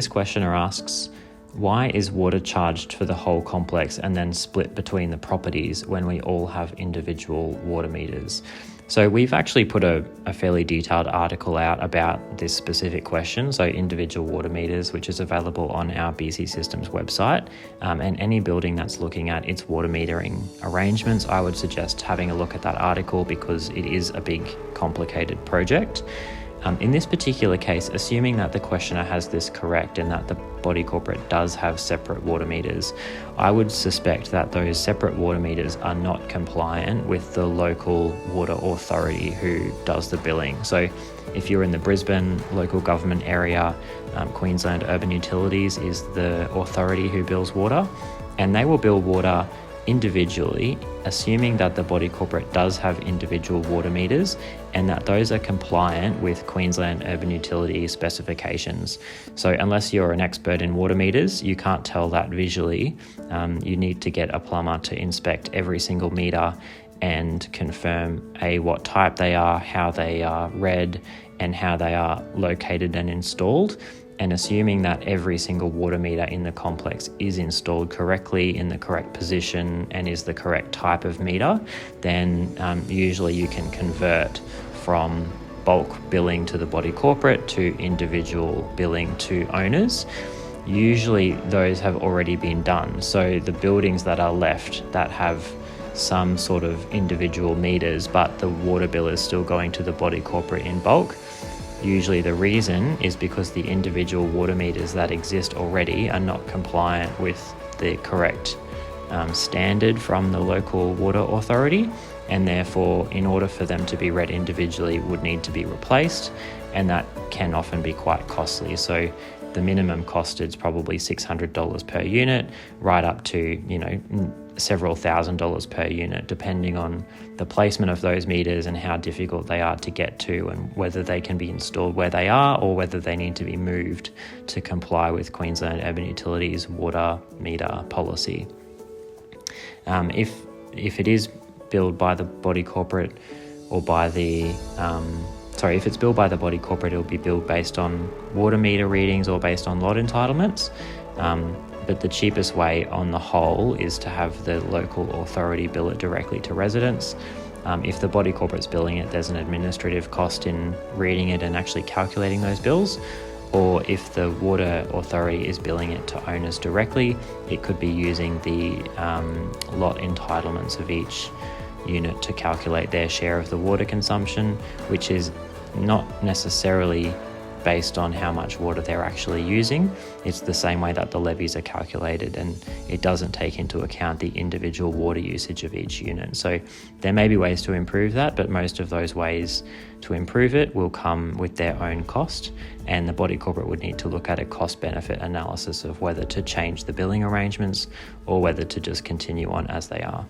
this questioner asks, why is water charged for the whole complex and then split between the properties when we all have individual water meters? So we've actually put a fairly detailed article out about this specific question, so individual water meters, which is available on our BCsystems website. And any building that's looking at its water metering arrangements, I would suggest having a look at that article because it is a big, complicated project. In this particular case, assuming that the questioner has this correct and that the body corporate does have separate water meters, I would suspect that those separate water meters are not compliant with the local water authority who does the billing. So if you're in the Brisbane local government area, Queensland Urban Utilities is the authority who bills water, and they will bill water individually, assuming that the body corporate does have individual water meters and that those are compliant with Queensland Urban Utility specifications. So unless you're an expert in water meters, you can't tell that visually. You need to get a plumber to inspect every single meter and confirm what type they are, how they are read, and how they are located and installed. And assuming that every single water meter in the complex is installed correctly in the correct position and is the correct type of meter, then usually you can convert from bulk billing to the body corporate to individual billing to owners. Usually those have already been done. So the buildings that are left that have some sort of individual meters, but the water bill is still going to the body corporate in bulk, usually the reason is because the individual water meters that exist already are not compliant with the correct standard from the local water authority, and therefore in order for them to be read individually would need to be replaced, and that can often be quite costly. So the minimum cost is probably $600 per unit, right up to several $1,000s per unit, depending on the placement of those meters and how difficult they are to get to, and whether they can be installed where they are or whether they need to be moved to comply with Queensland Urban Utilities water meter policy. If it is billed by the body corporate or by the if it's billed by the body corporate, it'll be billed based on water meter readings or based on lot entitlements. But the cheapest way on the whole is to have the local authority bill it directly to residents. If the body corporate's billing it, there's an administrative cost in reading it and actually calculating those bills. Or if the water authority is billing it to owners directly, it could be using the lot entitlements of each unit to calculate their share of the water consumption, which is not necessarily based on how much water they're actually using. It's the same way that the levies are calculated, and it doesn't take into account the individual water usage of each unit. So there may be ways to improve that, but most of those ways to improve it will come with their own cost, and the body corporate would need to look at a cost-benefit analysis of whether to change the billing arrangements or whether to just continue on as they are.